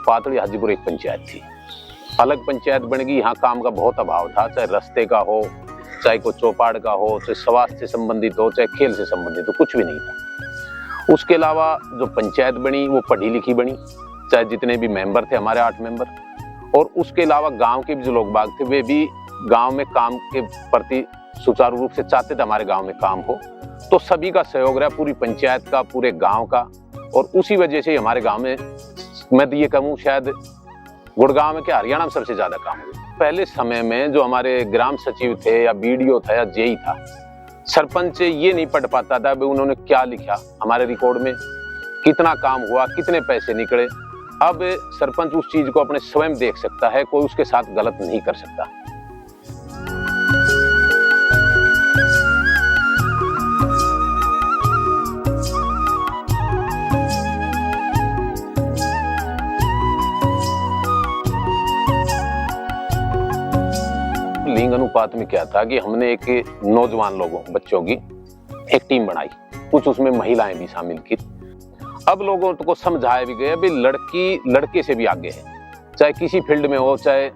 पातड़ी हाजीपुर एक पंचायत थी, अलग पंचायत बन गई। यहाँ काम का बहुत अभाव था, चाहे रास्ते का हो, चाहे कोई चौपाड़ का हो, चाहे स्वास्थ्य से संबंधित हो, चाहे खेल से संबंधित हो, कुछ भी नहीं था। उसके अलावा जो पंचायत बनी वो पढ़ी लिखी बनी, चाहे जितने भी मेंबर थे हमारे 8 मेंबर, और उसके अलावा गांव के भी जो लोग बाग थे वे भी गांव में काम के प्रति सुचारू रूप से चाहते थे हमारे गांव में काम हो। तो सभी का सहयोग रहा, पूरी पंचायत का, पूरे गांव का, और उसी वजह से हमारे गांव में, मैं तो ये कहूँ शायद गुड़गांव में क्या हरियाणा में सबसे ज्यादा काम हुआ। पहले समय में जो हमारे ग्राम सचिव थे या बीडीओ था या जेई था, सरपंच ये नहीं पढ़ पाता था भाई उन्होंने क्या लिखा हमारे रिकॉर्ड में, कितना काम हुआ, कितने पैसे निकले। अब सरपंच उस चीज को अपने स्वयं देख सकता है, कोई उसके साथ गलत नहीं कर सकता। लिंग अनुपात में क्या था कि हमने एक नौजवान लोगों, बच्चों की एक टीम बनाई, कुछ उसमें महिलाएं भी शामिल की। अब लोगों को समझाया भी गया भाई लड़की लड़के से भी आगे है, चाहे किसी फील्ड में हो, चाहे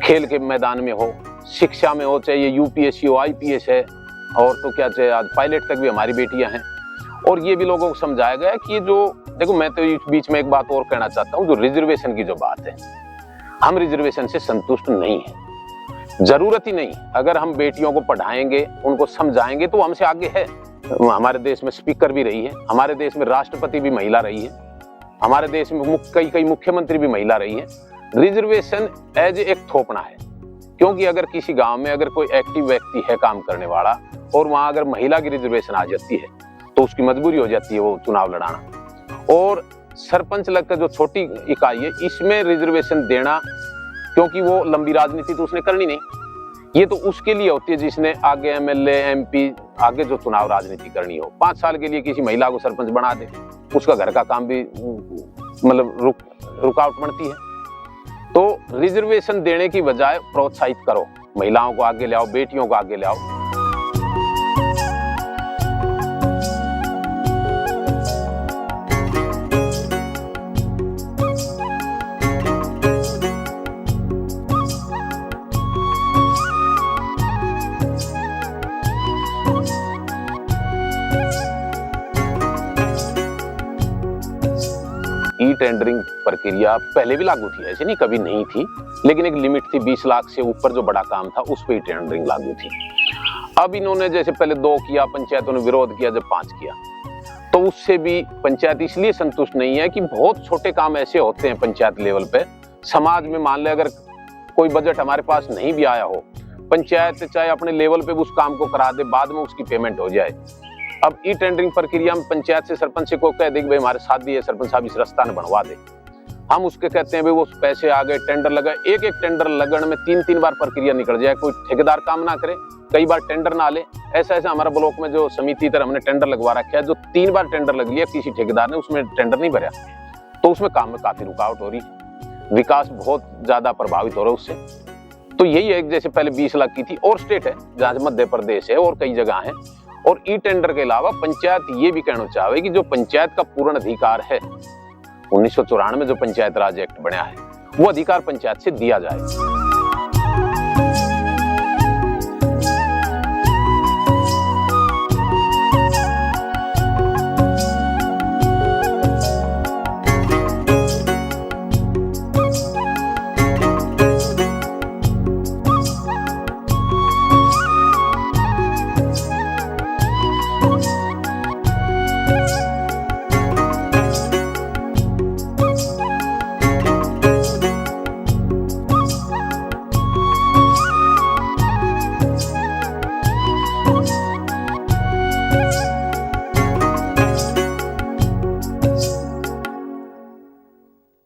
खेल के मैदान में हो, शिक्षा में हो, चाहे ये यूपीएससी हो, आईपीएस है, और तो क्या चाहे आज पायलट तक भी हमारी बेटियां हैं। और ये भी लोगों को समझाया गया कि ये जो देखो, मैं तो इस बीच में एक बात और कहना चाहता हूँ, जो रिजर्वेशन की जो बात है, हम रिजर्वेशन से संतुष्ट नहीं है, जरूरत ही नहीं। अगर हम बेटियों को पढ़ाएंगे, उनको समझाएंगे तो हमसे आगे है। हमारे देश में स्पीकर भी रही है, हमारे देश में राष्ट्रपति भी महिला रही है, हमारे देश में कई मुख्यमंत्री भी महिला रही है। रिजर्वेशन एज एक थोपना है, क्योंकि अगर किसी गांव में अगर कोई एक्टिव व्यक्ति है काम करने वाला और वहां अगर महिला की रिजर्वेशन आ जाती है तो उसकी मजबूरी हो जाती है वो चुनाव लड़ाना। और सरपंच लगकर जो छोटी इकाई है इसमें रिजर्वेशन देना, क्योंकि वो लंबी राजनीति तो उसने करनी नहीं, ये तो उसके लिए होती है जिसने आगे एमएलए एमपी आगे जो चुनाव राजनीति करनी हो। 5 साल के लिए किसी महिला को सरपंच बना दे, उसका घर का काम भी मतलब रुकावट बनती है। तो रिजर्वेशन देने की बजाय प्रोत्साहित करो, महिलाओं को आगे ले आओ, बेटियों को आगे ले आओ। ई टेंडरिंग प्रक्रिया पहले भी लागू थी, ऐसे नहीं कभी नहीं थी, लेकिन एक लिमिट थी 20 लाख से ऊपर जो बड़ा काम था उस पर ही टेंडरिंग लागू थी। अब इन्होंने जैसे पहले 2 किया, पंचायतों ने विरोध किया, जब 5 किया तो उससे भी पंचायत इसलिए संतुष्ट नहीं है कि बहुत छोटे काम ऐसे होते हैं पंचायत लेवल पे, समाज में मान ले अगर कोई बजट हमारे पास नहीं भी आया हो, पंचायत चाहे अपने लेवल पे उस काम को करा दे, बाद में उसकी पेमेंट हो जाए। अब ई टेंडरिंग प्रक्रिया में पंचायत से सरपंच को कह दे कि भाई हमारे साथ भी है सरपंच साहब, इस रास्ता ने बनवा दे, हम उसके कहते हैं भाई वो पैसे आ गए, टेंडर लगा, एक टेंडर लगन में 3 बार प्रक्रिया निकल जाए, कोई ठेकेदार काम ना करे, कई बार टेंडर ना ले। ऐसा हमारा ब्लॉक में जो समिति तरह हमने टेंडर लगवा रखा है, जो 3 बार टेंडर लग लिया किसी ठेकेदार ने, उसमें टेंडर नहीं भरा, तो उसमें काम में काफी रुकावट हो रही है, विकास बहुत ज्यादा प्रभावित हो रहा है उससे। तो यही है, जैसे पहले 20 लाख की थी, और स्टेट है जहाँ मध्य प्रदेश है और कई जगह है। और ई टेंडर के अलावा पंचायत ये भी कहना चाहे कि जो पंचायत का पूर्ण अधिकार है, 1994 में जो पंचायत राज एक्ट बना है, वो अधिकार पंचायत से दिया जाए।